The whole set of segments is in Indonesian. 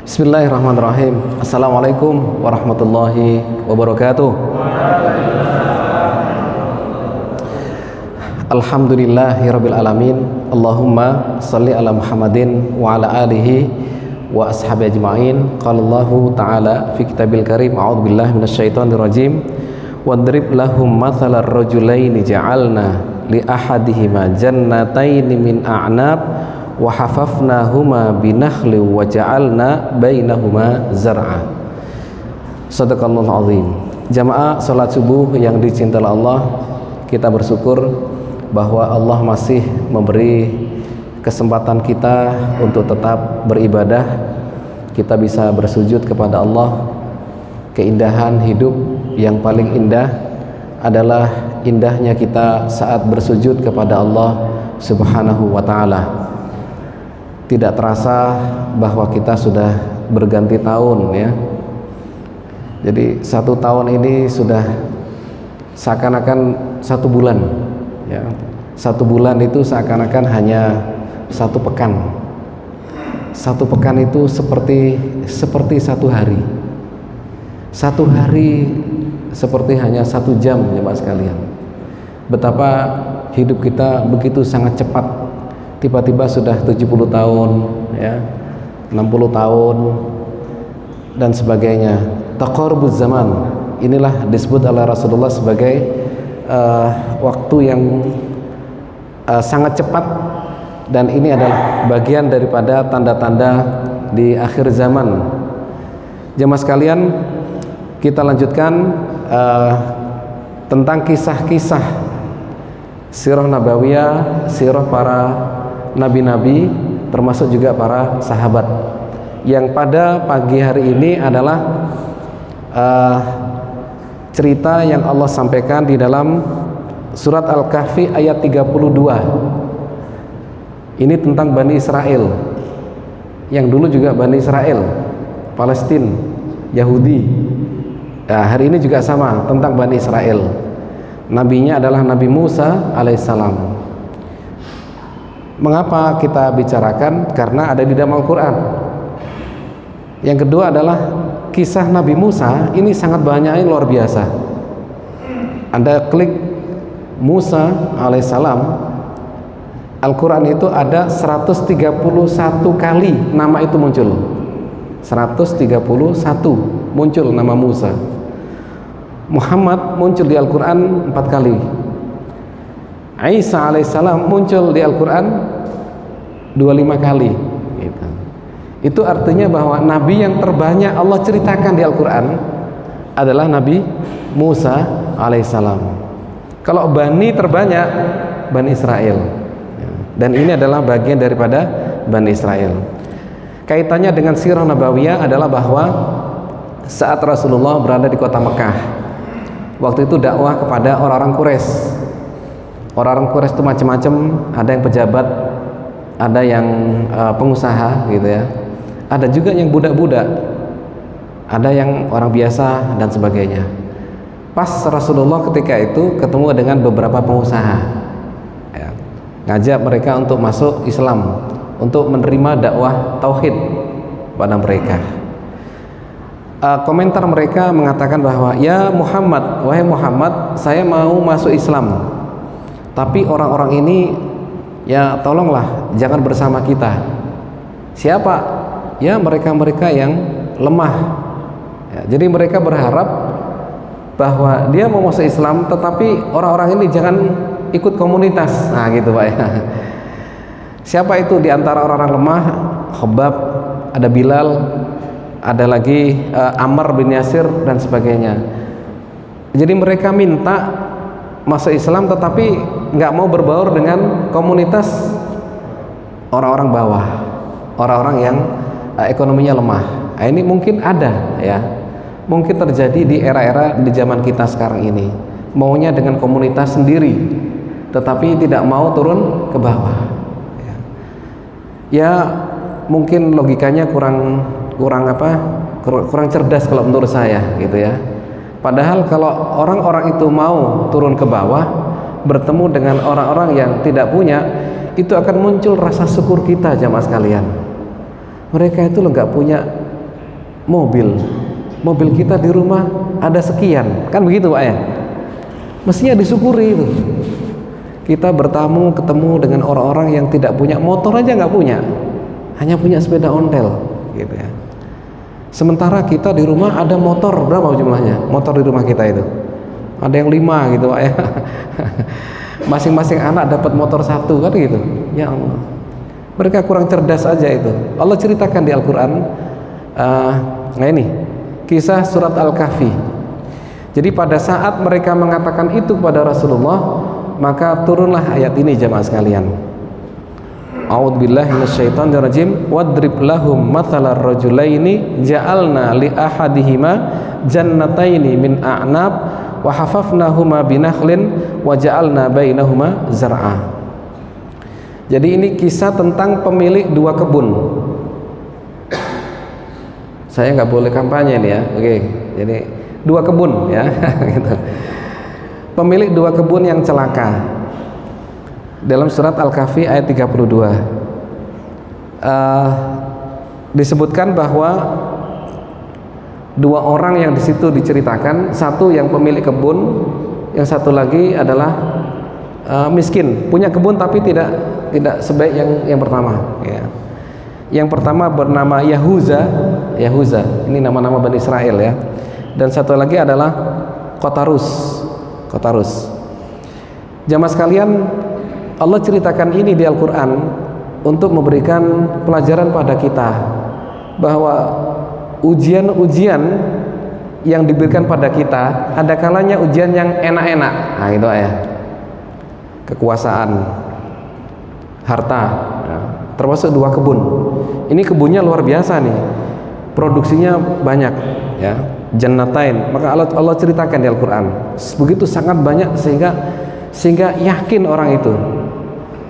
Bismillahirrahmanirrahim. Assalamualaikum warahmatullahi wabarakatuh. Alhamdulillahirabbil alamin. Allahumma shalli ala Muhammadin wa ala alihi wa ashabi ajmain. Qala Allahu ta'ala fi kitabil karim, a'udzubillahi minasyaitonir rajim. Wadrib lahum mathalar rajulaini ja'alna li ahadihima jannataini min a'nab wa hafafnahuma binakhli wa ja'alna bainahuma zar'a. Shadaqallahul azim. Jamaah salat subuh yang dicintai Allah, kita bersyukur bahwa Allah masih memberi kesempatan kita untuk tetap beribadah. Kita bisa bersujud kepada Allah. Keindahan hidup yang paling indah adalah indahnya kita saat bersujud kepada Allah Subhanahu wa ta'ala. Tidak terasa bahwa kita sudah berganti tahun ya. Jadi 1 tahun ini sudah seakan-akan 1 bulan ya. 1 bulan itu seakan-akan hanya 1 pekan. 1 pekan itu seperti 1 hari. 1 hari seperti hanya 1 jam ya Pak sekalian. Betapa hidup kita begitu sangat cepat. Tiba-tiba sudah 70 tahun ya, 60 tahun dan sebagainya. Taqarubuz zaman, inilah disebut oleh Rasulullah sebagai waktu yang sangat cepat, dan ini adalah bagian daripada tanda-tanda di akhir zaman. Jemaah sekalian, kita lanjutkan tentang kisah-kisah sirah nabawiyah, sirah para nabi-nabi, termasuk juga para sahabat, yang pada pagi hari ini adalah cerita yang Allah sampaikan di dalam surat Al-Kahfi ayat 32. Ini tentang Bani Israel, yang dulu juga Bani Israel, Palestina, Yahudi. Nah, hari ini juga sama, tentang Bani Israel. Nabinya adalah Nabi Musa alaihissalam. Mengapa kita bicarakan? Karena ada di dalam Al-Quran. Yang kedua adalah kisah Nabi Musa ini sangat banyak, ini luar biasa. Anda klik Musa alaihissalam, Al-Quran itu ada 131 kali nama itu muncul. 131 muncul nama Musa. Muhammad muncul di Al-Quran 4 kali. Isa alaihissalam muncul di Al-Quran 25 kali gitu. Itu artinya bahwa nabi yang terbanyak Allah ceritakan di Al-Quran adalah Nabi Musa alaihissalam. Kalau Bani terbanyak Bani Israel, dan ini adalah bagian daripada Bani Israel. Kaitannya dengan sirah nabawiyah adalah bahwa saat Rasulullah berada di kota Mekah, waktu itu dakwah kepada orang-orang Quraisy. Orang-orang Quraisy itu macam-macam, ada yang pejabat, ada yang pengusaha gitu ya. Ada juga yang budak-budak, ada yang orang biasa dan sebagainya. Pas Rasulullah ketika itu ketemu dengan beberapa pengusaha ya, ngajak mereka untuk masuk Islam, untuk menerima dakwah tauhid pada mereka. Komentar mereka mengatakan bahwa, ya Muhammad, wahai Muhammad, saya mau masuk Islam, tapi orang-orang ini ya tolonglah jangan bersama kita. Siapa? Ya mereka-mereka yang lemah ya, jadi mereka berharap bahwa dia mau masuk Islam, tetapi orang-orang ini jangan ikut komunitas. Nah gitu Pak ya. Siapa itu di antara orang-orang lemah? Khabbab, ada Bilal, ada lagi Ammar bin Yasir dan sebagainya. Jadi mereka minta masuk Islam, tetapi nggak mau berbaur dengan komunitas orang-orang bawah, orang-orang yang ekonominya lemah. Nah, ini mungkin ada ya, mungkin terjadi di era-era di zaman kita sekarang ini, maunya dengan komunitas sendiri, tetapi tidak mau turun ke bawah. Ya mungkin logikanya kurang cerdas kalau menurut saya gitu ya. Padahal kalau orang-orang itu mau turun ke bawah, bertemu dengan orang-orang yang tidak punya, itu akan muncul rasa syukur kita jamaah sekalian. Mereka itu nggak punya mobil kita di rumah ada sekian, kan begitu Pak ya? Mestinya disyukuri itu. Kita bertamu ketemu dengan orang-orang yang tidak punya motor aja, nggak punya, hanya punya sepeda ontel gitu ya. Sementara kita di rumah ada motor, berapa jumlahnya motor di rumah kita itu? Ada yang 5 gitu Pak ya. Masing-masing anak dapat motor 1 kan gitu. Ya Allah, mereka kurang cerdas aja itu. Allah ceritakan di Al-Quran. Nah ini kisah surat Al-Kahfi. Jadi pada saat mereka mengatakan itu kepada Rasulullah, maka turunlah ayat ini jamaah sekalian. A'udzubillahi minasyaitonirrajim. Wadrib lahum mathalar rajulaini ja'alna li ahadihima jannataini min a'nab wa hafafnahuma binakhlin wa ja'alna bainahuma zar'a. Jadi ini kisah tentang pemilik 2 kebun. Saya nggak boleh kampanye nih ya. Oke, jadi 2 kebun ya. Gitu. Pemilik 2 kebun yang celaka. Dalam surat Al-Kahfi ayat 32 disebutkan bahwa 2 orang yang di situ diceritakan, satu yang pemilik kebun, yang satu lagi adalah miskin, punya kebun tapi tidak sebaik yang pertama. Ya. Yang pertama bernama Yahuza, ini nama-nama Bani Israel ya. Dan satu lagi adalah Kotarus. Jamaah sekalian, Allah ceritakan ini di Al-Quran untuk memberikan pelajaran pada kita bahwa ujian-ujian yang diberikan pada kita ada kalanya ujian yang enak-enak. Nah itu ya, kekuasaan, harta, ya. Termasuk 2 kebun. Ini kebunnya luar biasa nih, produksinya banyak ya, jannatain. Maka Allah ceritakan di Al-Quran begitu sangat banyak sehingga yakin orang itu,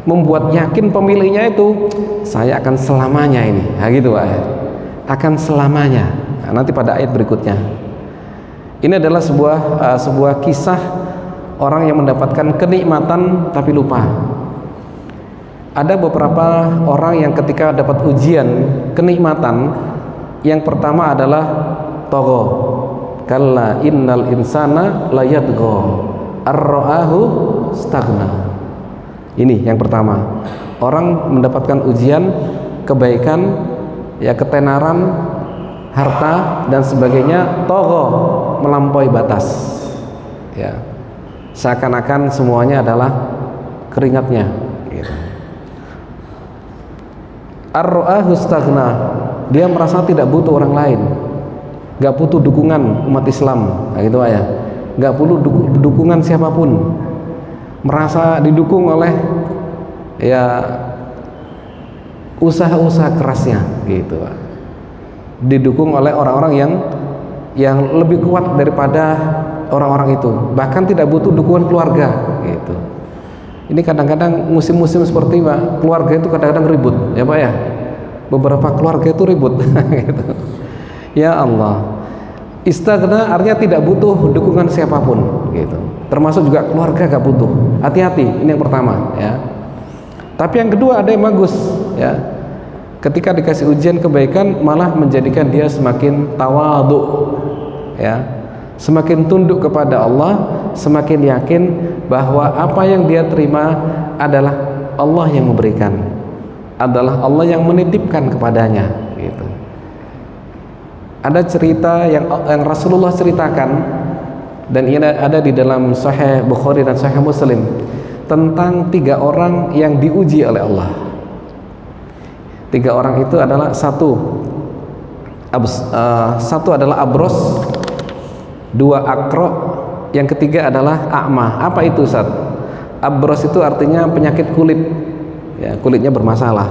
membuat yakin pemiliknya itu, saya akan selamanya ini. Nah gitu Pak ya, akan selamanya. Nah, nanti pada ayat berikutnya ini adalah sebuah kisah orang yang mendapatkan kenikmatan tapi lupa. Ada beberapa orang yang ketika dapat ujian kenikmatan, yang pertama adalah togho. Kalla innal insana layatgho ar-ra'ahu stagna. Ini yang pertama. Orang mendapatkan ujian kebaikan, ya, ketenaran, harta dan sebagainya, togho, melampaui batas. Ya. Seakan-akan semuanya adalah keringatnya. Gitu. Ar-ra'ahu stagna. Dia merasa tidak butuh orang lain, nggak butuh dukungan umat Islam, nah gitu ya, nggak perlu dukungan siapapun, merasa didukung oleh ya usaha-usaha kerasnya, gitu, didukung oleh orang-orang yang lebih kuat daripada orang-orang itu, bahkan tidak butuh dukungan keluarga, gitu. Ini kadang-kadang musim-musim seperti Pak, keluarga itu kadang-kadang ribut, ya Pak ya. Beberapa keluarga itu ribut gitu. Ya Allah, istighna artinya tidak butuh dukungan siapapun gitu. Termasuk juga keluarga gak butuh. Hati-hati, ini yang pertama ya. Tapi yang kedua ada yang bagus ya. Ketika dikasih ujian kebaikan malah menjadikan dia semakin tawadhu ya. Semakin tunduk kepada Allah, semakin yakin bahwa apa yang dia terima adalah Allah yang memberikan, adalah Allah yang menitipkan kepadanya gitu. Ada cerita yang Rasulullah ceritakan, dan ini ada di dalam Sahih Bukhari dan Sahih Muslim, tentang 3 orang yang diuji oleh Allah. 3 orang itu adalah satu adalah abros, 2 akro, yang ketiga adalah a'ma. Apa itu Ustaz? Abros itu artinya penyakit kulit ya, kulitnya bermasalah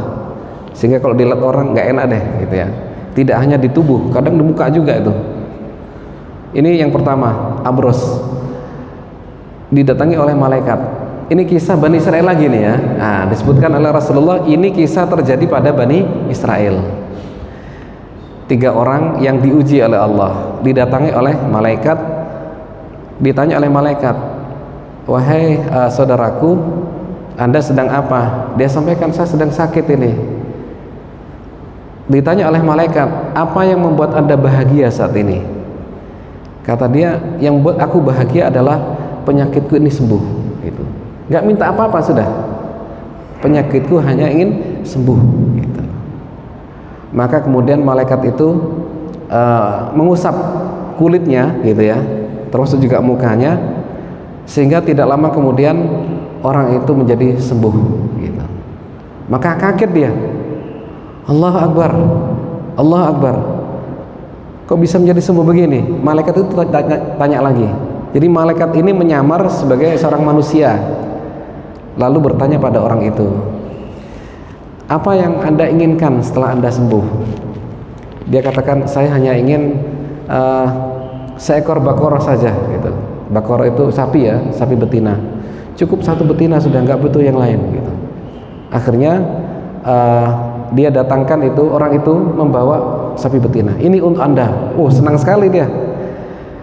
sehingga kalau dilihat orang nggak enak deh gitu ya. Tidak hanya di tubuh, kadang di muka juga itu. Ini yang pertama, abros, didatangi oleh malaikat. Ini kisah Bani Israel lagi nih ya. Nah, disebutkan oleh Rasulullah, ini kisah terjadi pada Bani Israel. 3 orang yang diuji oleh Allah, didatangi oleh malaikat, ditanya oleh malaikat, wahai saudaraku, Anda sedang apa? Dia sampaikan, saya sedang sakit ini. Ditanya oleh malaikat, apa yang membuat Anda bahagia saat ini? Kata dia, yang buat aku bahagia adalah penyakitku ini sembuh. Gitu. Nggak minta apa-apa sudah, penyakitku hanya ingin sembuh. Gitu. Maka kemudian malaikat itu mengusap kulitnya, gitu ya, termasuk juga mukanya, sehingga tidak lama kemudian orang itu menjadi sembuh. Gitu. Maka kaget dia, Allahu Akbar, Allahu Akbar, kok bisa menjadi sembuh begini? Malaikat itu tanya lagi. Jadi malaikat ini menyamar sebagai seorang manusia, lalu bertanya pada orang itu, apa yang Anda inginkan setelah Anda sembuh? Dia katakan, saya hanya ingin seekor bakoro saja, gitu. Bakoro itu sapi ya, sapi betina. Cukup satu betina sudah, nggak butuh yang lain, gitu. Akhirnya dia datangkan itu, orang itu membawa sapi betina. Ini untuk Anda. Oh, senang sekali dia.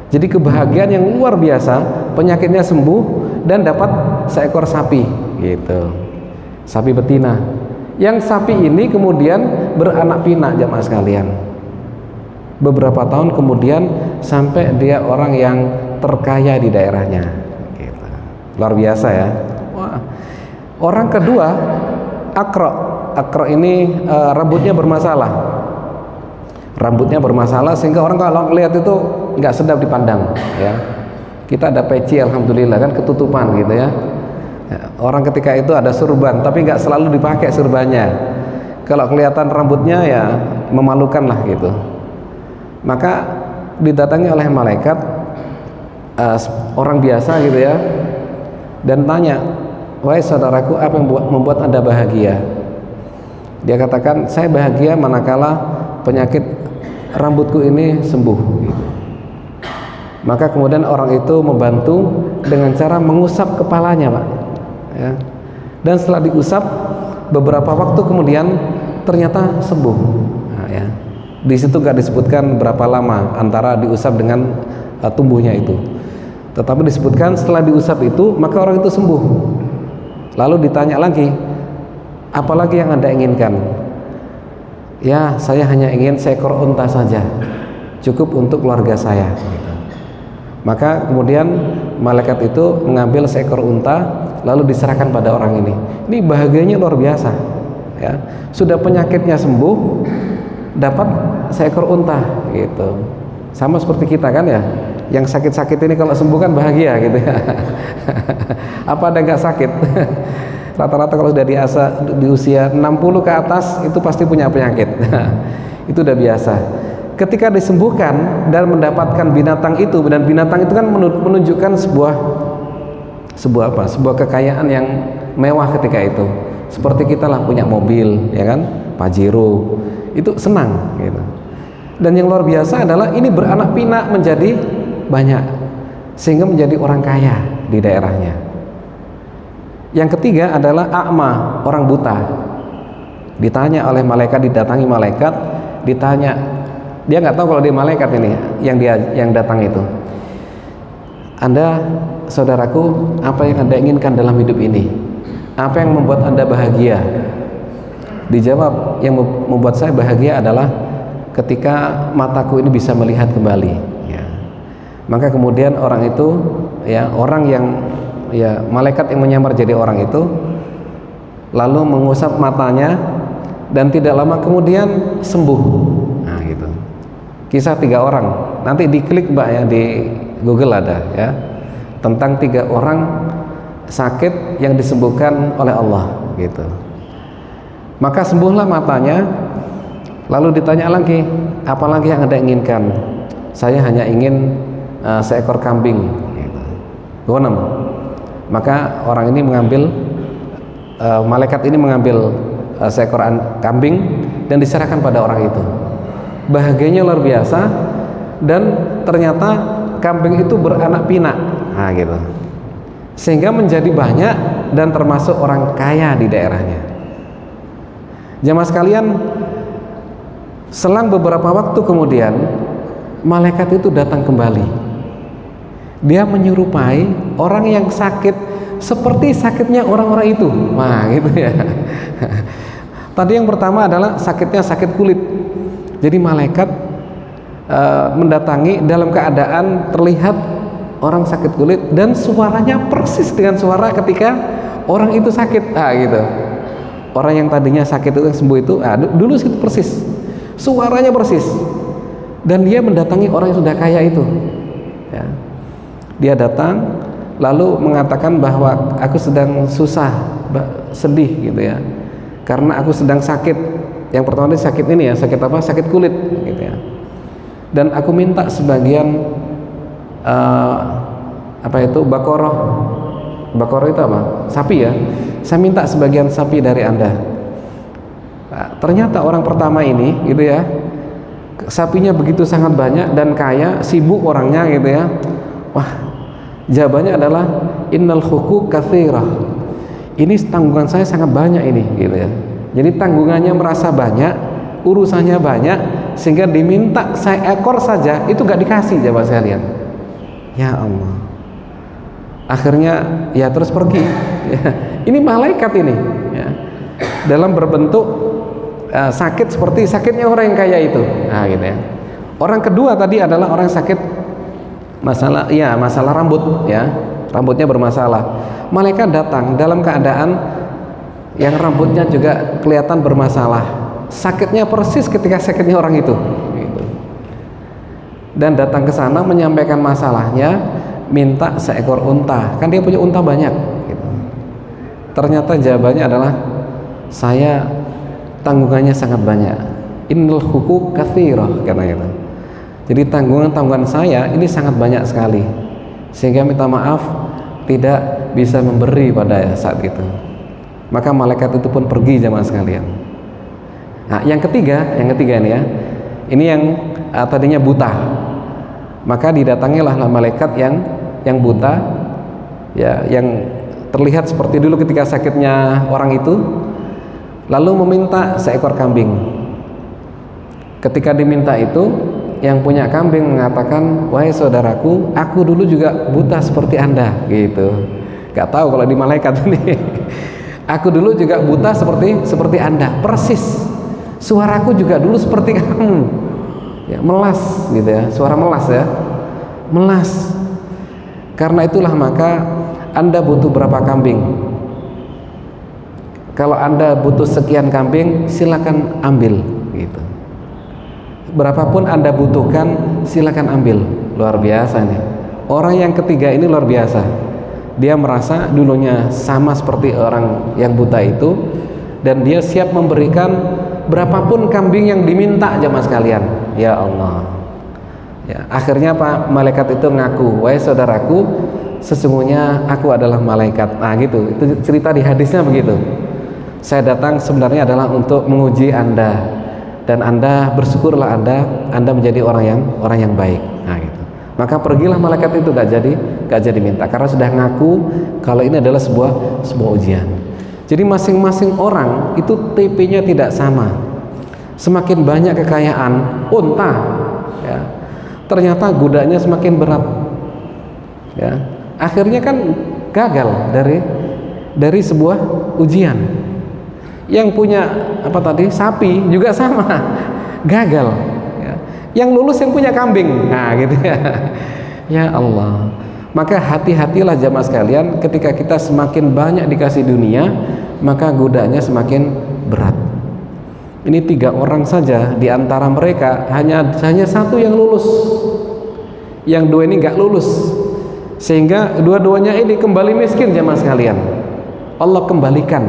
Jadi kebahagiaan yang luar biasa, penyakitnya sembuh dan dapat seekor sapi, gitu. Sapi betina. Yang sapi ini kemudian beranak pinak, jamaah sekalian. Beberapa tahun kemudian sampai dia orang yang terkaya di daerahnya, gitu. Luar biasa ya. Wah. Orang kedua, Akro ini rambutnya bermasalah. Rambutnya bermasalah sehingga orang kalau melihat itu nggak sedap dipandang, ya. Kita ada peci, alhamdulillah, kan ketutupan, gitu ya. Orang ketika itu ada surban, tapi nggak selalu dipakai surbannya. Kalau kelihatan rambutnya ya memalukan lah, gitu. Maka didatangi oleh malaikat orang biasa, gitu ya, dan tanya, wahai saudaraku, apa yang membuat Anda bahagia? Dia katakan, saya bahagia manakala penyakit rambutku ini sembuh, gitu. Maka kemudian orang itu membantu dengan cara mengusap kepalanya, Pak, ya. Dan setelah diusap beberapa waktu kemudian ternyata sembuh. Nah, ya. Di situ nggak disebutkan berapa lama antara diusap dengan tumbuhnya itu, tetapi disebutkan setelah diusap itu maka orang itu sembuh. Lalu ditanya lagi, apalagi yang Anda inginkan? Ya, saya hanya ingin seekor unta saja, cukup untuk keluarga saya, gitu. Maka kemudian malaikat itu mengambil seekor unta lalu diserahkan pada orang ini. Ini bahagianya luar biasa, ya. Sudah penyakitnya sembuh, dapat seekor unta, gitu. Sama seperti kita kan ya, yang sakit-sakit ini kalau sembuh kan bahagia, gitu ya. Apa ada nggak sakit? Rata-rata kalau sudah di usia 60 ke atas itu pasti punya penyakit. Itu udah biasa. Ketika disembuhkan dan mendapatkan binatang itu, dan binatang itu kan menunjukkan sebuah kekayaan yang mewah ketika itu. Seperti kita lah punya mobil, ya kan, Pajero, itu senang, gitu. Dan yang luar biasa adalah ini beranak pinak menjadi banyak, sehingga menjadi orang kaya di daerahnya. Yang ketiga adalah a'ma, orang buta. Ditanya oleh malaikat, didatangi malaikat, ditanya, dia nggak tahu kalau dia malaikat ini yang datang itu. Anda, saudaraku, apa yang Anda inginkan dalam hidup ini? Apa yang membuat Anda bahagia? Dijawab, yang membuat saya bahagia adalah ketika mataku ini bisa melihat kembali, ya. Maka kemudian orang itu, ya, orang yang, ya, malaikat yang menyamar jadi orang itu lalu mengusap matanya dan tidak lama kemudian sembuh. Nah, gitu. Kisah 3 orang, nanti diklik, Mbak, ya, di Google ada, ya, tentang 3 orang sakit yang disembuhkan oleh Allah, gitu. Maka sembuhlah matanya. Lalu ditanya lagi, apalagi yang Anda inginkan? Saya hanya ingin seekor kambing, gitu. Gonem. Maka orang ini mengambil, malaikat ini mengambil seekor kambing dan diserahkan pada orang itu. Bahagianya luar biasa, dan ternyata kambing itu beranak pinak, nah, gitu. Sehingga menjadi banyak dan termasuk orang kaya di daerahnya. Jamaah sekalian, selang beberapa waktu kemudian malaikat itu datang kembali. Dia menyerupai orang yang sakit seperti sakitnya orang-orang itu. Wah, gitu ya. Tadi yang pertama adalah sakitnya sakit kulit. Jadi malaikat mendatangi dalam keadaan terlihat orang sakit kulit dan suaranya persis dengan suara ketika orang itu sakit. Gitu. Orang yang tadinya sakit itu yang sembuh itu, dulu itu persis. Suaranya persis. Dan dia mendatangi orang yang sudah kaya itu. Ya. Dia datang lalu mengatakan bahwa aku sedang susah, sedih gitu ya. Karena aku sedang sakit. Yang pertama ini sakit ini ya, sakit apa? Sakit kulit gitu ya. Dan aku minta sebagian bakoroh. Bakoroh itu apa? Sapi ya. Saya minta sebagian sapi dari Anda. Nah, ternyata orang pertama ini gitu ya, sapinya begitu sangat banyak dan kaya, sibuk orangnya gitu ya. Wah, jawabannya adalah innal huquq katsirah. Ini tanggungan saya sangat banyak ini gitu ya. Jadi tanggungannya merasa banyak, urusannya banyak, sehingga diminta seekor saja itu gak dikasih. Coba saya lihat, ya Allah. Akhirnya ya terus pergi ya. Ini malaikat ini ya. Dalam berbentuk sakit seperti sakitnya orang yang kaya itu. Gitu ya. Orang kedua tadi adalah orang sakit masalah rambut ya. Rambutnya bermasalah. Malaikat datang dalam keadaan yang rambutnya juga kelihatan bermasalah. Sakitnya persis ketika sakitnya orang itu gitu. Dan datang ke sana menyampaikan masalahnya, minta seekor unta. Kan dia punya unta banyak gitu. Ternyata jawabannya adalah saya tanggungannya sangat banyak. Innal huquq katsirah katanya gitu. Jadi tanggungan saya ini sangat banyak sekali, sehingga minta maaf tidak bisa memberi pada saat itu. Maka malaikat itu pun pergi jemaah sekalian. Nah, yang ketiga ini ya. Ini yang tadinya buta. Maka didatangilah malaikat yang buta ya, yang terlihat seperti dulu ketika sakitnya orang itu, lalu meminta seekor kambing. Ketika diminta itu, yang punya kambing mengatakan, wahai saudaraku, aku dulu juga buta seperti Anda gitu. Gak tahu kalau di malaikat ini. Aku dulu juga buta seperti Anda, persis. Suaraku juga dulu seperti kamu. Ya, melas gitu ya, suara melas ya. Melas. Karena itulah maka Anda butuh berapa kambing? Kalau Anda butuh sekian kambing, silakan ambil gitu. Berapapun Anda butuhkan, silakan ambil. Luar biasa nih. Orang yang ketiga ini luar biasa. Dia merasa dulunya sama seperti orang yang buta itu, dan dia siap memberikan berapapun kambing yang diminta jemaah sekalian. Ya Allah. Ya, akhirnya Pak malaikat itu ngaku, wahai saudaraku, sesungguhnya aku adalah malaikat. Nah gitu. Itu cerita di hadisnya begitu. Saya datang sebenarnya adalah untuk menguji Anda. Dan Anda bersyukurlah Anda menjadi orang yang baik. Nah gitu. Maka pergilah malaikat itu, gak jadi minta, karena sudah ngaku kalau ini adalah sebuah ujian. Jadi masing-masing orang itu TP-nya tidak sama. Semakin banyak kekayaan unta ya, ternyata godanya semakin berat ya. Akhirnya kan gagal dari sebuah ujian. Yang punya sapi juga sama, gagal ya. Yang lulus yang punya kambing. Nah gitu ya. Ya Allah. Maka hati-hatilah jamaah sekalian, ketika kita semakin banyak dikasih dunia, maka godaannya semakin berat. Ini 3 orang saja, di antara mereka hanya satu yang lulus, yang 2 ini nggak lulus, sehingga dua-duanya ini kembali miskin jamaah sekalian. Allah kembalikan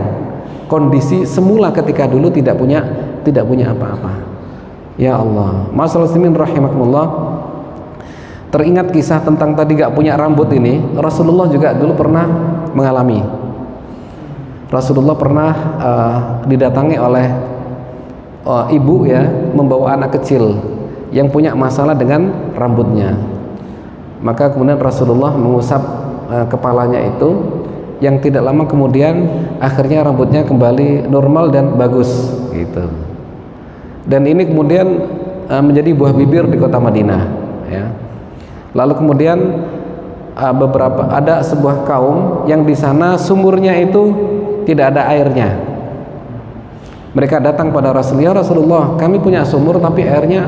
kondisi semula ketika dulu tidak punya apa-apa. Ya Allah, masalah muslimin rahimakumullah. Teringat kisah tentang tadi gak punya rambut ini. Rasulullah juga dulu pernah mengalami. Rasulullah pernah didatangi oleh ibu ya, membawa anak kecil yang punya masalah dengan rambutnya. Maka kemudian Rasulullah mengusap kepalanya itu, yang tidak lama kemudian akhirnya rambutnya kembali normal dan bagus gitu. Dan ini kemudian menjadi buah bibir di kota Madinah ya. Lalu kemudian ada sebuah kaum yang di sana sumurnya itu tidak ada airnya. Mereka datang pada Rasulullah, "Ya Rasulullah, kami punya sumur tapi airnya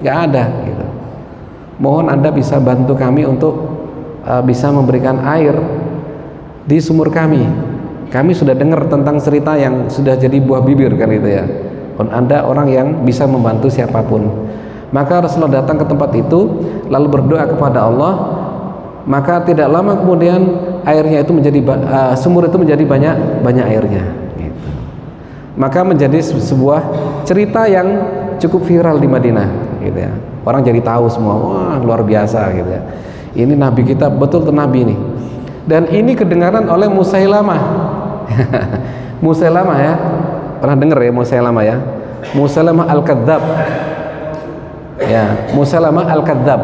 nggak ada gitu. Mohon Anda bisa bantu kami untuk bisa memberikan air di sumur kami. Kami sudah dengar tentang cerita yang sudah jadi buah bibir kan itu ya. Anda orang yang bisa membantu siapapun." Maka Rasulullah datang ke tempat itu lalu berdoa kepada Allah. Maka tidak lama kemudian airnya itu menjadi sumur itu menjadi banyak airnya gitu. Maka menjadi sebuah cerita yang cukup viral di Madinah gitu ya. Orang jadi tahu semua, wah luar biasa gitu ya. Ini nabi kita, betul tuh nabi ini. Dan ini kedengaran oleh Musailamah. Musailamah ya. Pernah dengar ya Musailamah ya? Musailamah Al-Kadzab. Ya, Musailamah Al-Kadzab.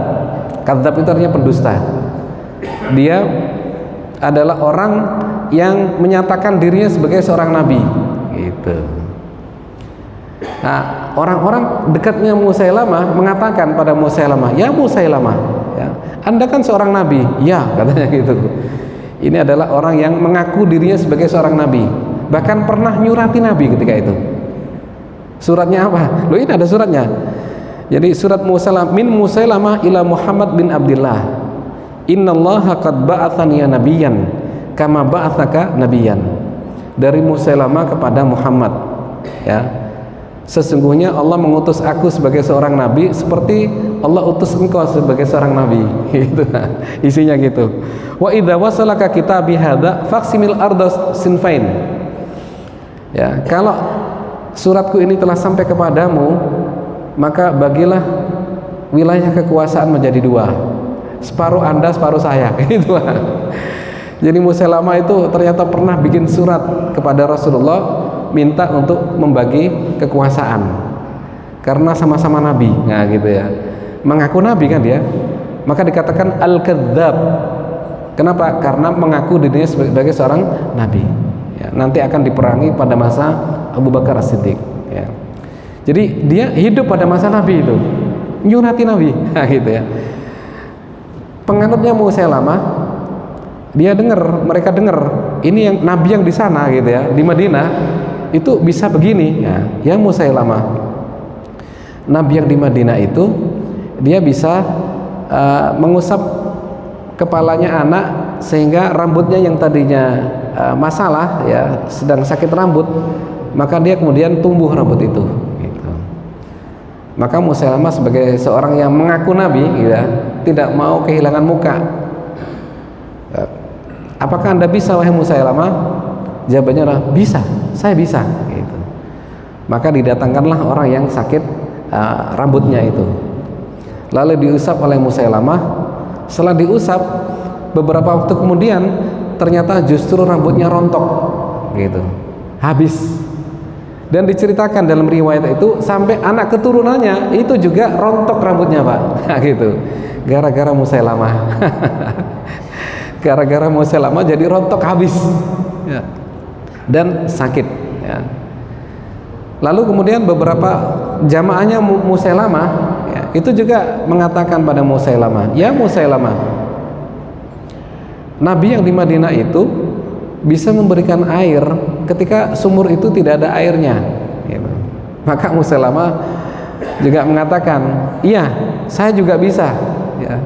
Kadzab itu artinya pendusta. Dia adalah orang yang menyatakan dirinya sebagai seorang nabi gitu. Nah, orang-orang dekatnya Musailamah mengatakan pada Musailamah, "Ya Musailamah, ya, Anda kan seorang nabi." "Ya," katanya gitu. Ini adalah orang yang mengaku dirinya sebagai seorang nabi, bahkan pernah nyurati nabi ketika itu. Suratnya apa? Loh, ini ada suratnya. Jadi surat Musailamah, min Musailamah ila Muhammad bin Abdullah, innallaha qad ba'atsani nabiyyan kama ba'atsaka nabiyyan. Dari Musailamah kepada Muhammad, ya, sesungguhnya Allah mengutus aku sebagai seorang nabi seperti Allah utus engkau sebagai seorang nabi. Gitu. Isinya gitu. Wa idza wasalaka kitabi hadza faqsimil arda sinfain. Ya, kalau suratku ini telah sampai kepadamu, maka bagilah wilayah kekuasaan menjadi dua. Separuh Anda, separuh saya. Gitu. Jadi Musailamah itu ternyata pernah bikin surat kepada Rasulullah minta untuk membagi kekuasaan karena sama-sama nabi. Nah gitu ya, mengaku nabi kan dia, maka dikatakan Al-Kadzab. Kenapa? Karena mengaku dirinya sebagai seorang nabi ya, nanti akan diperangi pada masa Abu Bakar As-Siddiq ya. Jadi dia hidup pada masa nabi itu, nyurati nabi. Nah gitu ya. Penganutnya Musailamah, dia mereka dengar ini yang nabi yang di sana gitu ya, di Madinah itu bisa begini ya. Ya Musailamah, nabi yang di Madinah itu dia bisa mengusap kepalanya anak sehingga rambutnya yang tadinya masalah ya, sedang sakit rambut, maka dia kemudian tumbuh rambut itu gitu. Maka Musailamah sebagai seorang yang mengaku nabi gitu ya, tidak mau kehilangan muka. Apakah Anda bisa wahai Musailamah? Jawabannya adalah bisa, saya bisa gitu. Maka didatangkanlah orang yang sakit rambutnya itu, lalu diusap oleh Musailamah. Setelah diusap beberapa waktu kemudian ternyata justru rambutnya rontok gitu, habis. Dan diceritakan dalam riwayat itu sampai anak keturunannya itu juga rontok rambutnya Pak. Nah, gitu, gara-gara Musailamah. Gara-gara Musailamah jadi rontok habis ya, dan sakit ya. Lalu kemudian beberapa jamaahnya Musailamah ya, itu juga mengatakan pada Musailamah, "Ya Musailamah, nabi yang di Madinah itu bisa memberikan air ketika sumur itu tidak ada airnya gitu." Maka Musailamah juga mengatakan, "Iya, saya juga bisa ya.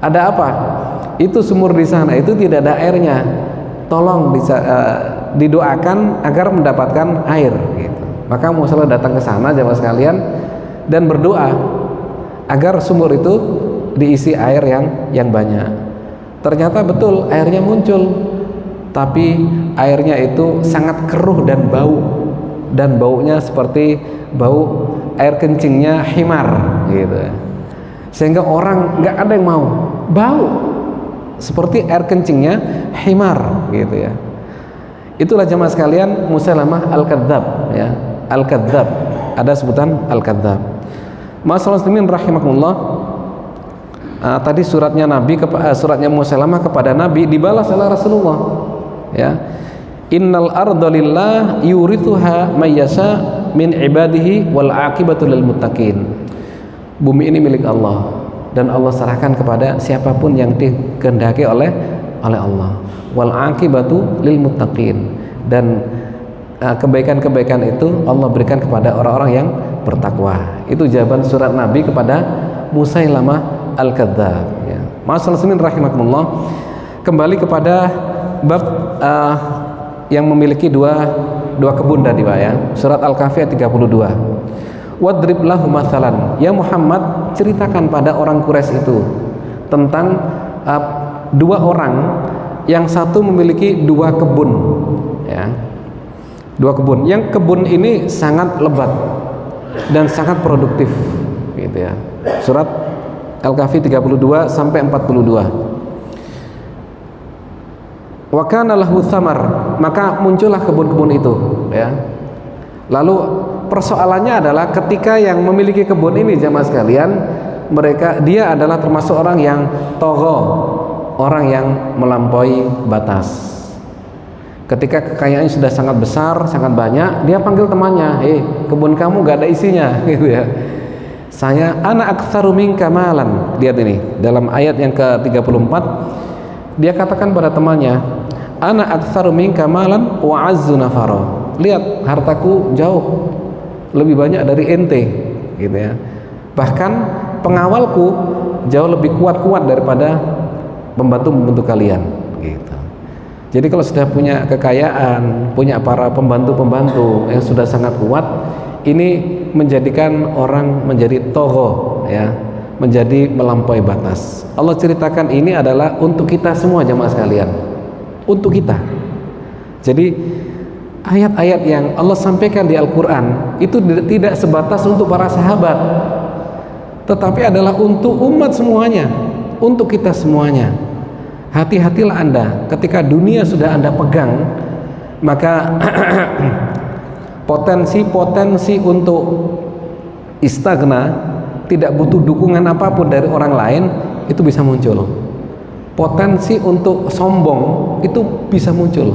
Ada apa? Itu sumur di sana itu tidak ada airnya, tolong didoakan agar mendapatkan air gitu." Maka Musailamah datang ke sana jamaah sekalian dan berdoa agar sumur itu diisi air yang banyak. Ternyata betul airnya muncul, tapi airnya itu sangat keruh dan bau, dan baunya seperti bau air kencingnya himar gitu, sehingga orang nggak ada yang mau, bau seperti air kencingnya himar gitu ya. Itulah jemaah sekalian Musailamah Al-Kadzab ya, Al-Kadzab, ada sebutan Al-Kadzab. Masyaallah muslimin rahimakumullah. Tadi suratnya suratnya Musailamah kepada Nabi dibalas oleh Rasulullah ya. Innal arda lillah yurithuha may yasha min ibadihi wal aqibatu lil muttaqin. Bumi ini milik Allah dan Allah serahkan kepada siapapun yang dikehendaki oleh Allah. Wal aqibatu lil muttaqin, dan kebaikan-kebaikan itu Allah berikan kepada orang-orang yang bertakwa. Itu jawaban surat Nabi kepada Musailamah Al-Kadzdzab, ya. Ma'asyiral muslimin rahimakumullah. Kembali kepada bab yang memiliki dua kebun tadi, Pak, ya. Surat Al-Kahfi ayat 32. Wadrib lahu mathalan, ya Muhammad, ceritakan pada orang Quraisy itu tentang dua orang yang satu memiliki dua kebun, ya. Dua kebun. Yang kebun ini sangat lebat dan sangat produktif, gitu ya. Surat Al-Kahfi 32 sampai 42. Wa kana lahu thamar, maka muncullah kebun-kebun itu, ya. Lalu persoalannya adalah ketika yang memiliki kebun ini, jamaah sekalian, dia adalah termasuk orang yang togho, orang yang melampaui batas. Ketika kekayaannya sudah sangat besar, sangat banyak, dia panggil temannya, kebun kamu gak ada isinya, gitu ya. Ana aktsaru minka malan. Lihat ini, dalam ayat yang ke-34, dia katakan pada temannya, ana aktsaru minka malan wa azzu nafara. Lihat, hartaku jauh lebih banyak dari ente, gitu ya. Bahkan pengawalku jauh lebih kuat daripada pembantu kalian, gitu. Jadi kalau sudah punya kekayaan, punya para pembantu yang sudah sangat kuat, ini menjadikan orang menjadi togho, ya, menjadi melampaui batas. Allah ceritakan ini adalah untuk kita semua, jamaah sekalian, untuk kita. Jadi ayat-ayat yang Allah sampaikan di Al-Quran itu tidak sebatas untuk para sahabat, tetapi adalah untuk umat semuanya, untuk kita semuanya. Hati-hatilah Anda ketika dunia sudah Anda pegang, maka potensi untuk istagna, tidak butuh dukungan apapun dari orang lain, itu bisa muncul. Potensi untuk sombong itu bisa muncul.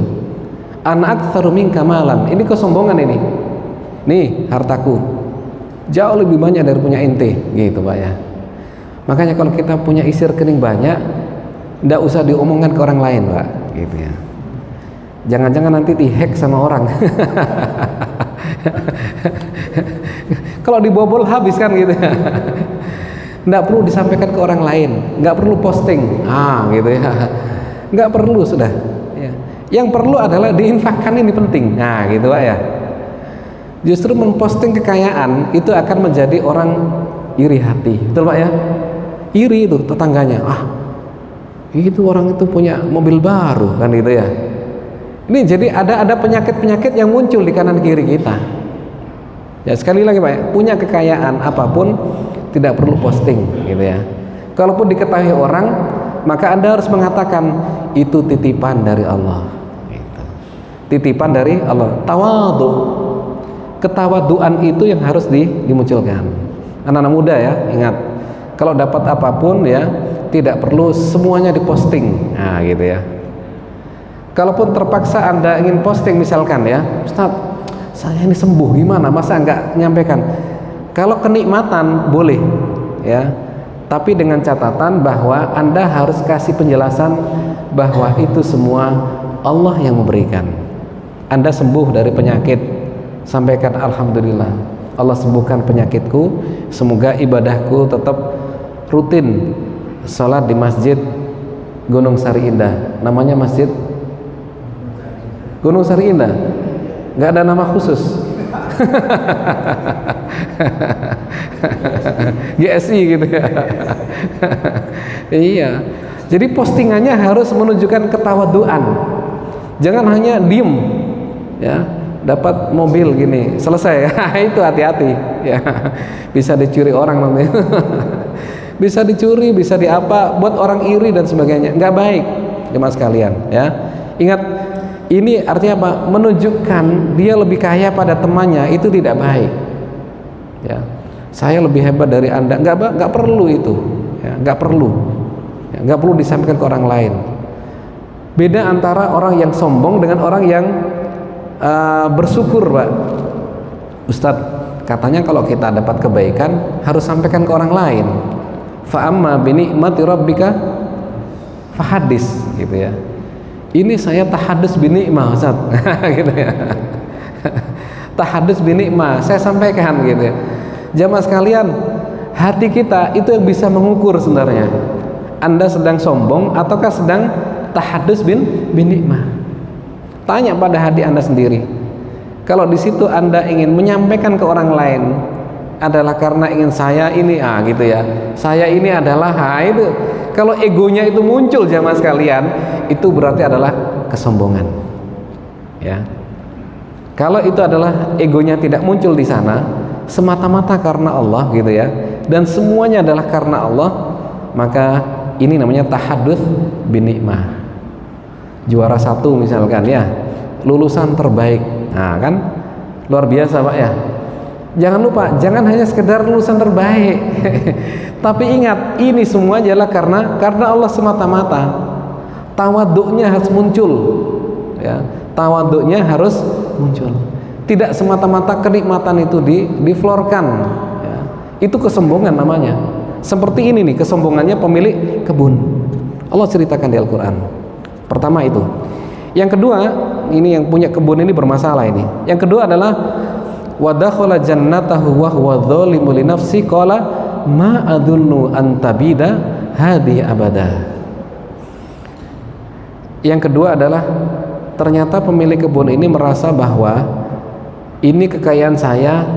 Ana aktsaru minka malan, ini kesombongan ini. Nih, hartaku jauh lebih banyak dari punya ente, gitu, Pak, ya. Makanya kalau kita punya isi rekening banyak, nggak usah diomongkan ke orang lain, Pak, gitu ya. Jangan-jangan nanti dihack sama orang. Kalau dibobol habis kan, gitu ya. Nggak perlu disampaikan ke orang lain, nggak perlu posting, gitu ya. Nggak perlu, sudah, ya. Yang perlu adalah diinfakkan, ini penting, gitu, Pak, ya. Justru memposting kekayaan itu akan menjadi orang iri hati, betul, Pak, ya. Iri itu tetangganya, itu orang itu punya mobil baru, kan, gitu ya. Ini jadi ada penyakit-penyakit yang muncul di kanan kiri kita. Ya, sekali lagi, Pak, punya kekayaan apapun tidak perlu posting, gitu ya. Kalaupun diketahui orang, maka Anda harus mengatakan itu titipan dari Allah, gitu. Titipan dari Allah. Tawadhu, ketawaduan itu yang harus dimunculkan. Anak-anak muda, ya, ingat, kalau dapat apapun, ya, tidak perlu semuanya diposting, gitu ya. Kalaupun terpaksa Anda ingin posting, misalkan, ya, Ustaz, saya ini sembuh, gimana, masa enggak nyampaikan? Kalau kenikmatan boleh, ya, tapi dengan catatan bahwa Anda harus kasih penjelasan bahwa itu semua Allah yang memberikan. Anda sembuh dari penyakit, sampaikan alhamdulillah, Allah sembuhkan penyakitku, semoga ibadahku tetap rutin sholat di masjid Gunung Sari Indah. Namanya Masjid Gunung Sari Indah, nggak ada nama khusus. GSI, gitu ya. Iya, jadi postingannya harus menunjukkan ketawaduan, jangan hanya diem, ya, dapat mobil gini selesai. Itu hati-hati, ya, bisa dicuri orang nanti. Bisa dicuri, bisa diapa, buat orang iri dan sebagainya, nggak baik, jemaah sekalian, ya. Ingat, ini artinya apa? Menunjukkan dia lebih kaya pada temannya, itu tidak baik, ya. Saya lebih hebat dari Anda, nggak perlu itu, ya, nggak perlu, ya, nggak perlu disampaikan ke orang lain. Beda antara orang yang sombong dengan orang yang bersyukur, Pak. Ustadz, katanya kalau kita dapat kebaikan harus sampaikan ke orang lain. Fa'amma binikmati rabbika fahadis, gitu ya. Ini saya tahadus binikmah, Ustaz. Gitu ya. Tahadus binikmah, saya sampaikan gitu ya. Jamaah sekalian, hati kita itu yang bisa mengukur sebenarnya. Anda sedang sombong ataukah sedang tahadus binikmah? Tanya pada hati Anda sendiri. Kalau di situ Anda ingin menyampaikan ke orang lain adalah karena ingin saya ini gitu ya. Saya ini adalah itu. Kalau egonya itu muncul jamaah sekalian, itu berarti adalah kesombongan. Ya. Kalau itu adalah egonya tidak muncul di sana, semata-mata karena Allah gitu ya, dan semuanya adalah karena Allah, maka ini namanya tahadduts binikmah. Juara 1 misalkan ya, lulusan terbaik, nah kan luar biasa Pak ya. Jangan lupa, jangan hanya sekedar lulusan terbaik tapi ingat, ini semua adalah karena Allah semata-mata. Tawaduknya harus muncul ya, tawaduknya harus muncul, tidak semata-mata kenikmatan itu diflorkan ya. Itu kesombongan namanya. Seperti ini nih kesombongannya pemilik kebun, Allah ceritakan di Al-Quran. Pertama itu. Yang kedua, ini yang punya kebun ini bermasalah ini. Yang kedua adalah wa dakhala jannatahu wa huwa dzalimu li nafsi qala ma adunnu an tabida hadhihi abada. Yang kedua adalah ternyata pemilik kebun ini merasa bahwa ini kekayaan saya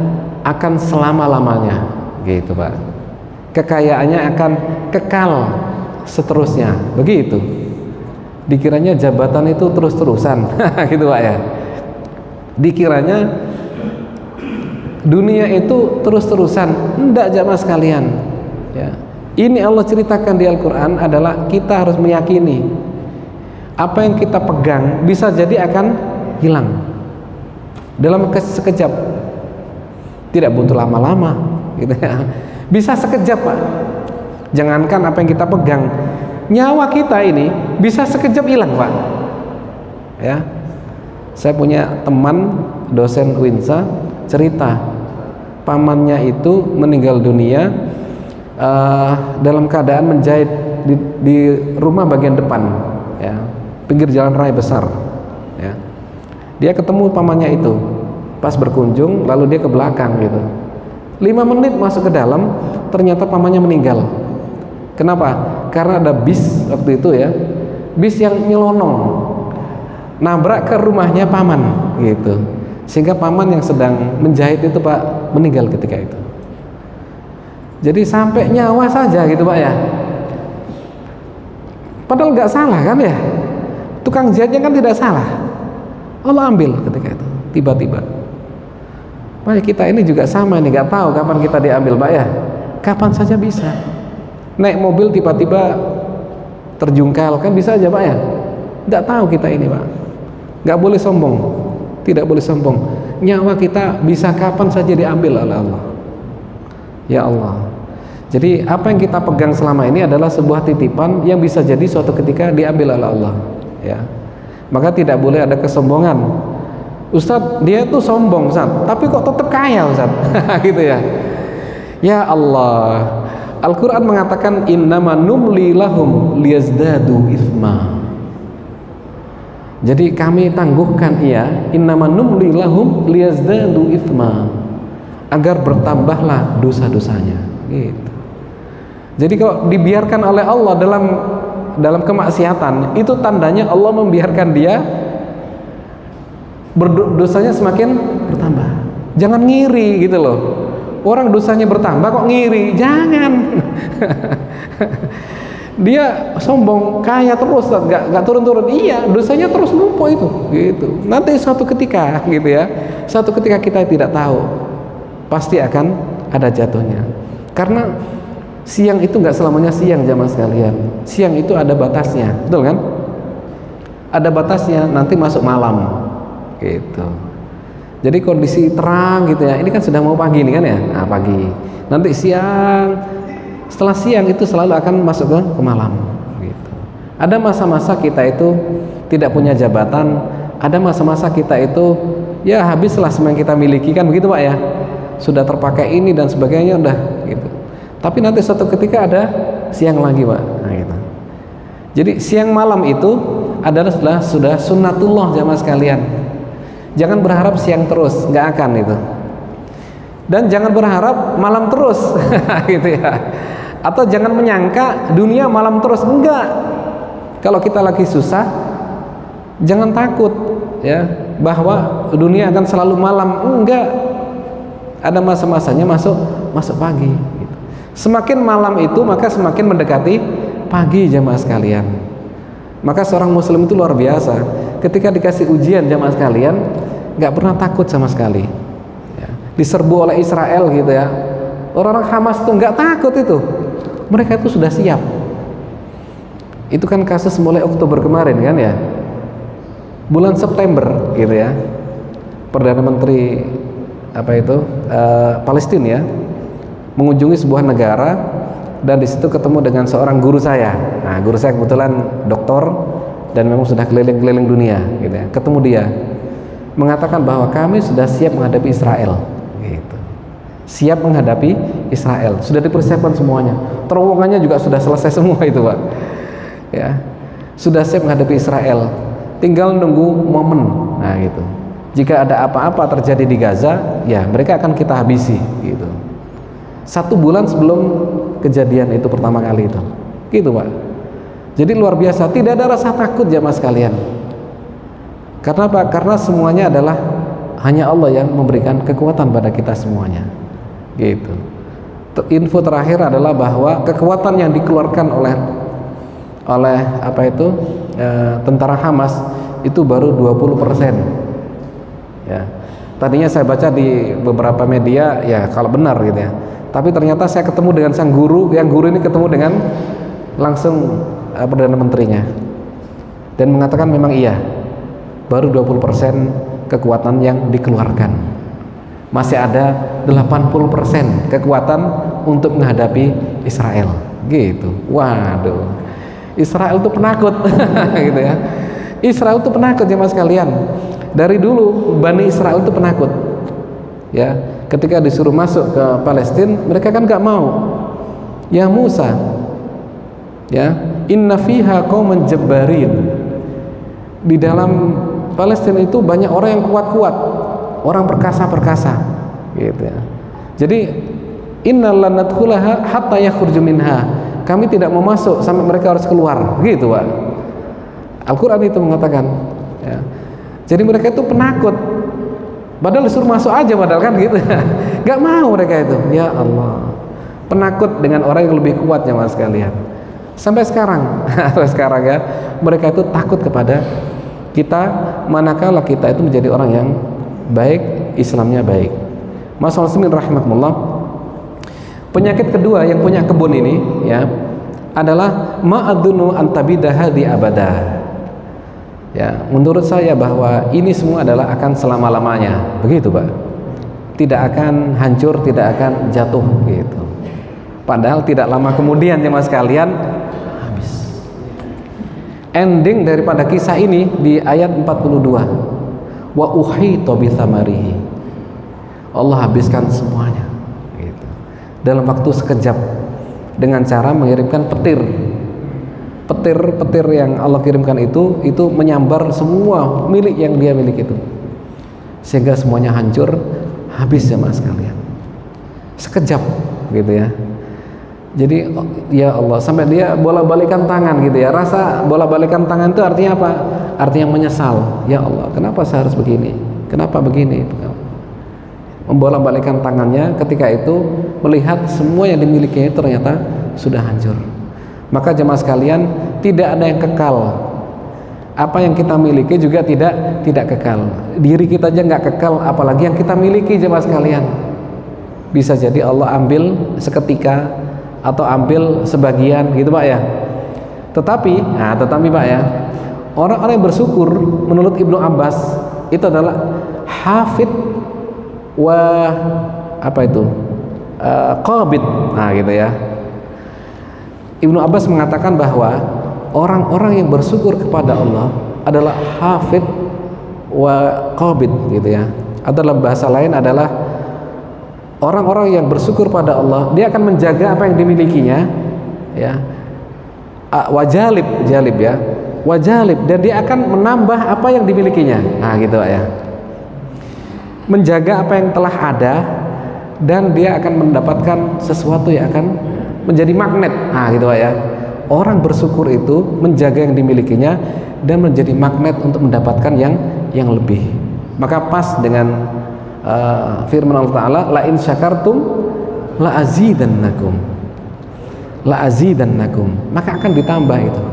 akan selama-lamanya gitu Pak. Kekayaannya akan kekal seterusnya, begitu. Dikiranya jabatan itu terus-terusan gitu Pak ya. Dikiranya dunia itu terus-terusan. Enggak jamaah sekalian ya. Ini Allah ceritakan di Al-Quran adalah kita harus meyakini apa yang kita pegang bisa jadi akan hilang dalam sekejap, tidak butuh lama-lama gitu ya. Bisa sekejap Pak. Jangankan apa yang kita pegang, nyawa kita ini bisa sekejap hilang Pak ya. Saya punya teman dosen Winsa cerita, pamannya itu meninggal dunia dalam keadaan menjahit di rumah bagian depan ya, pinggir jalan raya besar ya. Dia ketemu pamannya itu pas berkunjung, lalu dia ke belakang gitu. 5 menit masuk ke dalam, ternyata pamannya meninggal. Kenapa? Karena ada bis waktu itu ya, bis yang nyelonong nabrak ke rumahnya paman gitu, sehingga paman yang sedang menjahit itu Pak meninggal ketika itu. Jadi sampai nyawa saja gitu Pak ya. Padahal nggak salah kan ya, tukang jahitnya kan tidak salah, Allah ambil ketika itu tiba-tiba. Pak kita ini juga sama nih, nggak tahu kapan kita diambil Pak ya, kapan saja bisa. Naik mobil tiba-tiba terjungkal kan bisa aja Pak ya, nggak tahu kita ini Pak. Nggak boleh sombong, tidak boleh sombong. Nyawa kita bisa kapan saja diambil oleh Allah. Ya Allah. Jadi apa yang kita pegang selama ini adalah sebuah titipan yang bisa jadi suatu ketika diambil oleh Allah ya. Maka tidak boleh ada kesombongan. Ustadz dia tuh sombong Ustadz, tapi kok tetap kaya Ustadz gitu ya. Ya Allah, Al-Quran mengatakan innama numli lahum liyazdadu ithma. Jadi kami tangguhkan innama numli lahum liyazdadu ithma, agar bertambahlah dosa-dosanya gitu. Jadi kalau dibiarkan oleh Allah dalam kemaksiatan, itu tandanya Allah membiarkan dia dosanya semakin bertambah. Jangan ngiri gitu loh. Orang dosanya bertambah kok ngiri, jangan. Dia sombong, kaya terus, gak turun-turun. Iya, dosanya terus numpuk itu gitu. Nanti suatu ketika gitu ya, suatu ketika kita tidak tahu, pasti akan ada jatuhnya. Karena siang itu nggak selamanya siang jamaah sekalian. Siang itu ada batasnya, betul kan? Ada batasnya, nanti masuk malam gitu. Jadi kondisi terang gitu ya, ini kan sudah mau pagi nih kan ya, nah pagi, nanti siang, setelah siang itu selalu akan masuk ke malam gitu. Ada masa-masa kita itu tidak punya jabatan, ada masa-masa kita itu ya habislah semua yang kita miliki kan begitu Pak ya, sudah terpakai ini dan sebagainya udah gitu. Tapi nanti suatu ketika ada siang lagi Pak, nah gitu. Jadi siang malam itu adalah sudah sunnatullah jamaah sekalian. Jangan berharap siang terus, nggak akan itu. Dan jangan berharap malam terus, gitu ya. Atau jangan menyangka dunia malam terus, enggak. Kalau kita lagi susah, jangan takut ya bahwa dunia akan selalu malam, enggak. Ada masa-masanya masuk pagi. Gitu. Semakin malam itu maka semakin mendekati pagi jamaah sekalian. Maka seorang muslim itu luar biasa. Ketika dikasih ujian jamaah sekalian, nggak pernah takut sama sekali. Ya. Diserbu oleh Israel gitu ya. Orang-orang Hamas itu nggak takut itu. Mereka itu sudah siap. Itu kan kasus mulai Oktober kemarin kan ya. Bulan September gitu ya. Perdana Menteri Palestina ya, mengunjungi sebuah negara dan di situ ketemu dengan seorang guru saya. Nah, guru saya kebetulan doktor dan memang sudah keliling-keliling dunia gitu ya. Ketemu dia mengatakan bahwa kami sudah siap menghadapi Israel gitu. Siap menghadapi Israel, sudah dipersiapkan semuanya. Terowongannya juga sudah selesai semua itu, Pak. Ya. Sudah siap menghadapi Israel. Tinggal nunggu momen. Nah, gitu. Jika ada apa-apa terjadi di Gaza, ya mereka akan kita habisi gitu. 1 bulan sebelum kejadian itu pertama kali itu. Gitu, Pak. Jadi luar biasa, tidak ada rasa takut jamaah sekalian. Karena apa? Karena semuanya adalah hanya Allah yang memberikan kekuatan pada kita semuanya. Gitu. Info terakhir adalah bahwa kekuatan yang dikeluarkan oleh tentara Hamas itu baru 20%. Ya. Tadinya saya baca di beberapa media ya kalau benar gitu ya. Tapi ternyata saya ketemu dengan sang guru, yang guru ini ketemu dengan langsung Perdana Menterinya. Dan mengatakan memang iya. Baru 20% kekuatan yang dikeluarkan. Masih ada 80% kekuatan untuk menghadapi Israel. Gitu. Waduh. Israel itu penakut gitu ya. Israel itu penakut jemaah sekalian. Dari dulu Bani Israel itu penakut. Ya, ketika disuruh masuk ke Palestina, mereka kan nggak mau. Ya Musa, ya, inna fiha qauman jabbarin. Di dalam Palestina itu banyak orang yang kuat-kuat, orang perkasa-perkasa, gitu ya. Jadi innal lanadkhulaha hatta yakhruju minha. Kami tidak mau masuk sampai mereka harus keluar, gitu, Pak. Al-Quran itu mengatakan, ya. Jadi mereka itu penakut. Padahal disuruh masuk aja, padahal kan gitu. Gak mau mereka itu. Ya Allah. Penakut dengan orang yang lebih kuat jemaah sekalian. Sampai sekarang, sampai sekarang ya, mereka itu takut kepada kita manakala kita itu menjadi orang yang baik, Islamnya baik. Mas Muslimin rahimakumullah. Penyakit kedua yang punya kebun ini ya adalah ma'adunu antabidaha di abadah. Ya, menurut saya bahwa ini semua adalah akan selama-lamanya, begitu, Pak. Tidak akan hancur, tidak akan jatuh, gitu. Padahal tidak lama kemudian jemaah sekalian habis. Ending daripada kisah ini di ayat 42. Wa uhita bi thamarihi. Allah habiskan semuanya, gitu. Dalam waktu sekejap dengan cara mengirimkan petir yang Allah kirimkan itu menyambar semua milik yang dia miliki itu, sehingga semuanya hancur, habis jemaah sekalian, sekejap gitu ya. Jadi ya Allah, sampai dia bola-balikan tangan gitu ya. Rasa bola-balikan tangan itu artinya apa? Artinya menyesal. Ya Allah, kenapa saya harus begini? Kenapa begini? Membola-balikan tangannya ketika itu melihat semua yang dimilikinya itu ternyata sudah hancur. Maka jemaah sekalian, tidak ada yang kekal. Apa yang kita miliki juga tidak kekal. Diri kita aja nggak kekal, apalagi yang kita miliki jemaah sekalian. Bisa jadi Allah ambil seketika atau ambil sebagian, gitu Pak ya. Tetapi Pak ya, orang-orang yang bersyukur menurut Ibnu Abbas itu adalah hafid wa qabid. Nah, gitu ya. Ibnu Abbas mengatakan bahwa orang-orang yang bersyukur kepada Allah adalah hafid wa qabid, gitu ya. Atau dalam bahasa lain adalah orang-orang yang bersyukur pada Allah, dia akan menjaga apa yang dimilikinya, ya. Wajalib ya. Wajalib, dan dia akan menambah apa yang dimilikinya. Nah, gitu ya. menjaga apa yang telah ada, dan dia akan mendapatkan sesuatu yang akan menjadi magnet. Nah gitu Pak ya, orang bersyukur itu menjaga yang dimilikinya dan menjadi magnet untuk mendapatkan yang lebih. Maka pas dengan firman Allah Ta'ala, la in syakartum la azidannakum, la azidannakum, maka akan ditambah itu.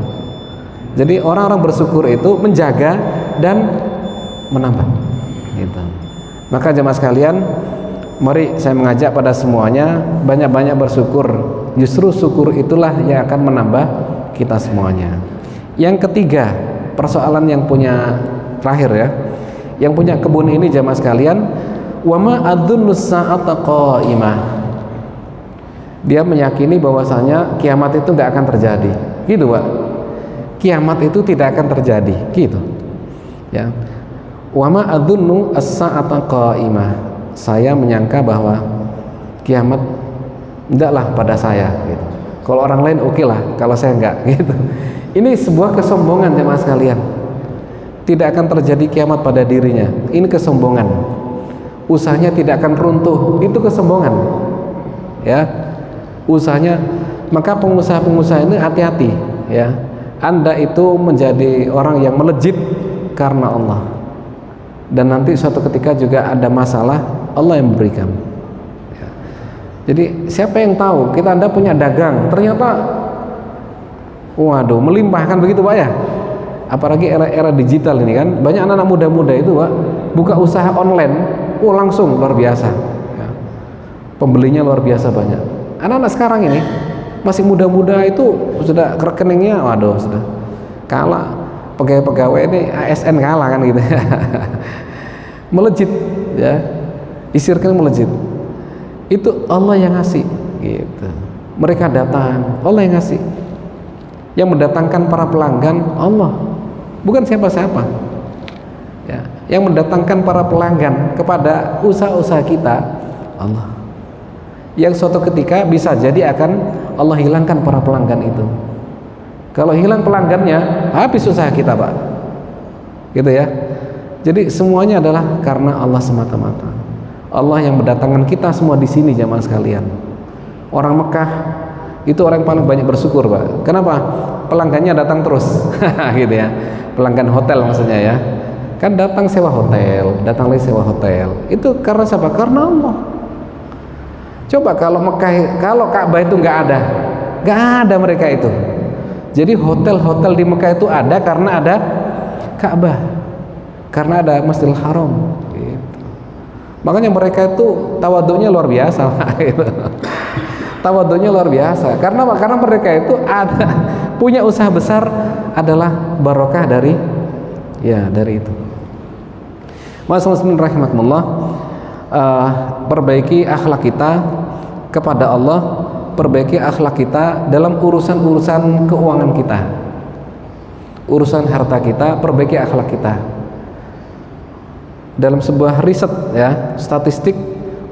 Jadi orang-orang bersyukur itu menjaga dan menambah gitu. Maka jemaah sekalian, mari saya mengajak pada semuanya banyak-banyak bersyukur. Justru syukur itulah yang akan menambah kita semuanya. Yang ketiga, persoalan yang punya terakhir ya, yang punya kebun ini jemaah sekalian, wa ma adzunnu sa'ata qa'imah. Dia meyakini bahwasanya kiamat itu nggak akan terjadi. Gitu, Pak. Kiamat itu tidak akan terjadi, gitu. Ya. Wa ma adzunnu as-sa'ata qa'imah. Saya menyangka bahwa kiamat tidaklah pada saya, gitu. Kalau orang lain oke lah, kalau saya enggak, gitu. Ini sebuah kesombongan jemaah sekalian. Tidak akan terjadi kiamat pada dirinya. Ini kesombongan. Usahanya tidak akan runtuh, itu kesombongan. Ya. Usahanya, maka pengusaha-pengusaha ini hati-hati, ya. Anda itu menjadi orang yang melejit karena Allah. Dan nanti suatu ketika juga ada masalah, Allah yang memberikan. Ya. Jadi siapa yang tahu, kita Anda punya dagang, ternyata waduh melimpahkan begitu Pak ya. Apalagi era-era digital ini kan, banyak anak-anak muda-muda itu Pak buka usaha online, langsung luar biasa ya. Pembelinya luar biasa banyak. Anak-anak sekarang ini masih muda-muda itu sudah rekeningnya, waduh sudah kalah. Pegawai-pegawai ini ASN kalah kan gitu. Melejit ya, isirkan melejit. Itu Allah yang ngasih gitu. Mereka datang, Allah yang ngasih. Yang mendatangkan para pelanggan Allah, bukan siapa-siapa ya. Yang mendatangkan para pelanggan kepada usaha-usaha kita Allah. Yang suatu ketika bisa jadi akan Allah hilangkan para pelanggan itu. Kalau hilang pelanggannya, habis usaha kita Pak, gitu ya. Jadi semuanya adalah karena Allah semata-mata. Allah yang mendatangkan kita semua di sini jamaah sekalian. Orang Mekah itu orang yang paling banyak bersyukur Pak. Kenapa? Pelanggannya datang terus, gitu ya. Pelanggan hotel maksudnya ya. Kan datang sewa hotel, datang lagi sewa hotel. Itu karena siapa? Karena Allah. Coba kalau Mekah, kalau Ka'bah itu nggak ada mereka itu. Jadi hotel-hotel di Mekah itu ada karena ada Ka'bah, karena ada Masjidil Haram gitu. Makanya mereka itu tawadhunya luar biasa gitu. Tawadhunya luar biasa. Karena mereka itu ada punya usaha besar, adalah barokah dari itu. Muslimin rahimakumullah, perbaiki akhlak kita kepada Allah, perbaiki akhlak kita dalam urusan-urusan keuangan kita, urusan harta kita, perbaiki akhlak kita. Dalam sebuah riset ya, statistik,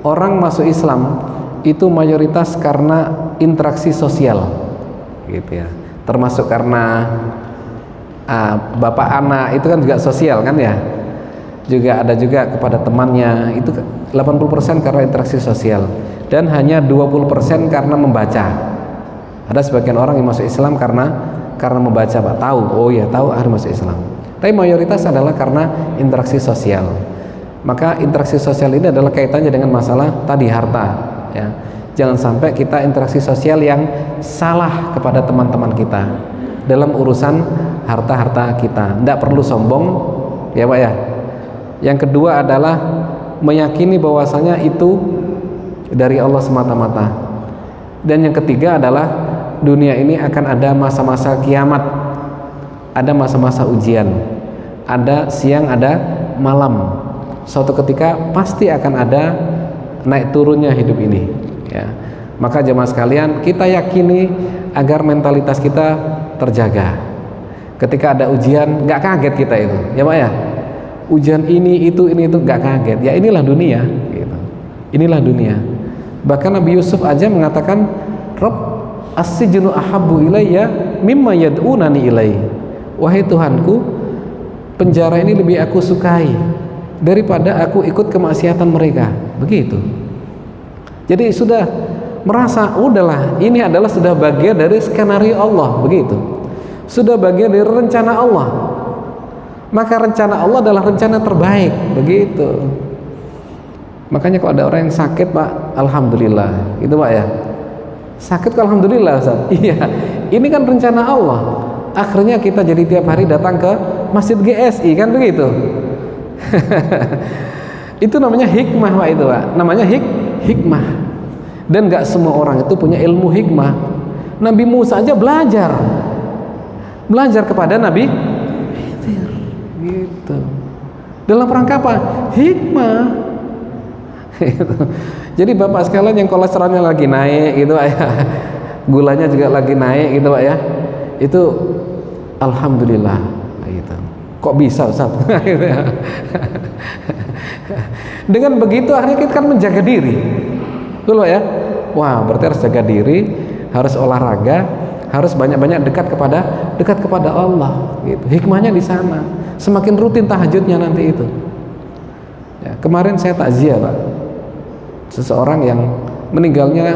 orang masuk Islam itu mayoritas karena interaksi sosial gitu ya, termasuk karena bapak anak itu kan juga sosial kan ya, juga ada juga kepada temannya, itu 80% karena interaksi sosial, dan hanya 20% karena membaca. Ada sebagian orang yang masuk Islam karena membaca Pak, tahu, oh ya tahu harus masuk Islam. Tapi mayoritas adalah karena interaksi sosial. Maka interaksi sosial ini adalah kaitannya dengan masalah tadi harta ya. Jangan sampai kita interaksi sosial yang salah kepada teman-teman kita dalam urusan harta-harta kita. Tidak perlu sombong ya Pak ya. Yang kedua adalah meyakini bahwasanya itu dari Allah semata-mata. Dan yang ketiga adalah dunia ini akan ada masa-masa kiamat, ada masa-masa ujian, ada siang, ada malam. Suatu ketika pasti akan ada naik turunnya hidup ini ya. Maka jemaah sekalian, kita yakini agar mentalitas kita terjaga. Ketika ada ujian, nggak kaget kita itu ya Pak ya. Ujian ini itu nggak kaget ya, inilah dunia gitu. Inilah dunia. Bahkan Nabi Yusuf aja mengatakan, Rabb as-sijnu ahabbu ilayya mimma yad'unani ilai. Wahai Tuhanku, penjara ini lebih aku sukai daripada aku ikut kemaksiatan mereka. Begitu. Jadi sudah merasa udahlah, ini adalah sudah bagian dari skenario Allah, begitu. Sudah bagian dari rencana Allah. Maka rencana Allah adalah rencana terbaik, begitu. Makanya kalau ada orang yang sakit, Pak, alhamdulillah, itu Pak ya. Sakit kok alhamdulillah, Ustaz. Iya, ini kan rencana Allah. Akhirnya kita jadi tiap hari datang ke Masjid GSI, kan begitu. Itu namanya hikmah, Pak, itu Pak. Namanya hikmah. Dan gak semua orang itu punya ilmu hikmah. Nabi Musa aja belajar kepada Nabi Khidir, gitu. Dalam rangka apa? Hikmah. Gitu. Jadi Bapak sekalian yang kolesterolnya lagi naik gitu Pak ya, gulanya juga lagi naik gitu Pak ya, itu alhamdulillah gitu. Kok bisa Ustaz? Gitu ya. Dengan begitu akhirnya kita kan menjaga diri dulu ya. Wah, berarti harus jaga diri, harus olahraga, harus banyak-banyak dekat kepada Allah gitu. Hikmahnya di sana. Semakin rutin tahajudnya nanti itu ya. Kemarin saya takziah Pak, seseorang yang meninggalnya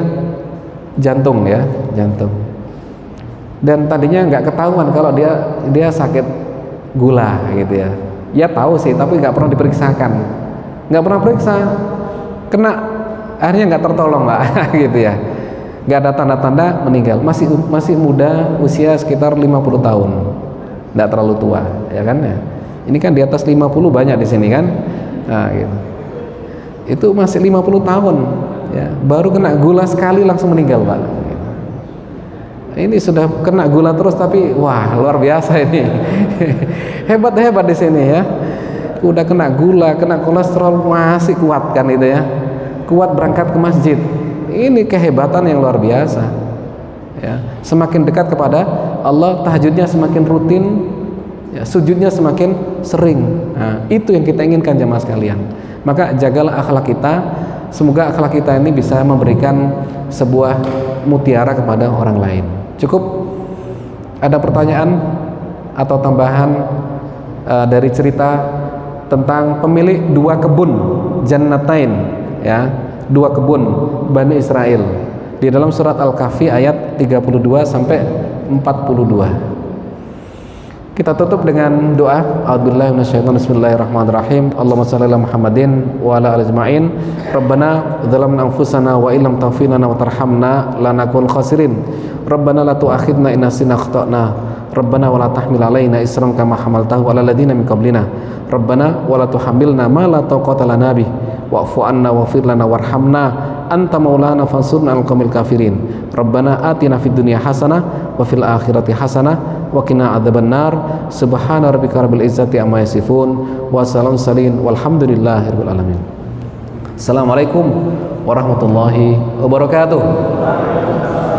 jantung ya, jantung. Dan tadinya nggak ketahuan kalau dia sakit gula gitu ya. Ya tahu sih, tapi nggak pernah diperiksakan, nggak pernah periksa, kena, akhirnya nggak tertolong Pak. Gitu ya, nggak ada tanda-tanda meninggal. Masih muda, usia sekitar 50 tahun, nggak terlalu tua, ya kan ya. Ini kan di atas 50 banyak di sini kan, nah gitu. Itu masih 50 tahun ya, baru kena gula sekali langsung meninggal Pak. Ini sudah kena gula terus, tapi wah luar biasa ini. Hebat di sini ya. Udah kena gula, kena kolesterol masih kuat kan itu ya. Kuat berangkat ke masjid. Ini kehebatan yang luar biasa. Ya, semakin dekat kepada Allah, tahajudnya semakin rutin, ya, sujudnya semakin sering. Nah, itu yang kita inginkan jemaah sekalian. Maka jagalah akhlak kita. Semoga akhlak kita ini bisa memberikan sebuah mutiara kepada orang lain. Cukup? Ada pertanyaan atau tambahan dari cerita tentang pemilik dua kebun Jannatain ya, dua kebun Bani Israel di dalam surat Al-Kahfi ayat 32 sampai 42. Kita tutup dengan doa. A'udzubillahi minasyaitonir rajim. Bismillahirrahmanirrahim. Allahumma shalli ala Muhammadin wa ala ali ajma'in. Rabbana dzalamna anfusana wa illam taghfir lana wa tarhamna lanakunal khasirin. Rabbana la tu'akhidna in nasina akhtana. Rabbana wa la tahmil alaina isran kama hamaltahu 'alal ladzina min qablina. Rabbana wa la tuhammilna ma la taqata lana bih. Wa'fu 'anna waghfir lana warhamna anta maulana fansurna 'alal qaumil kafirin. Rabbana atina fid dunya hasanah wa fil akhirati hasanah wa qina adzabannar. Subhana rabbika rabbil izzati amma yasifun wa salamun salin walhamdulillahirabbil alamin. Assalamualaikum warahmatullahi wabarakatuh.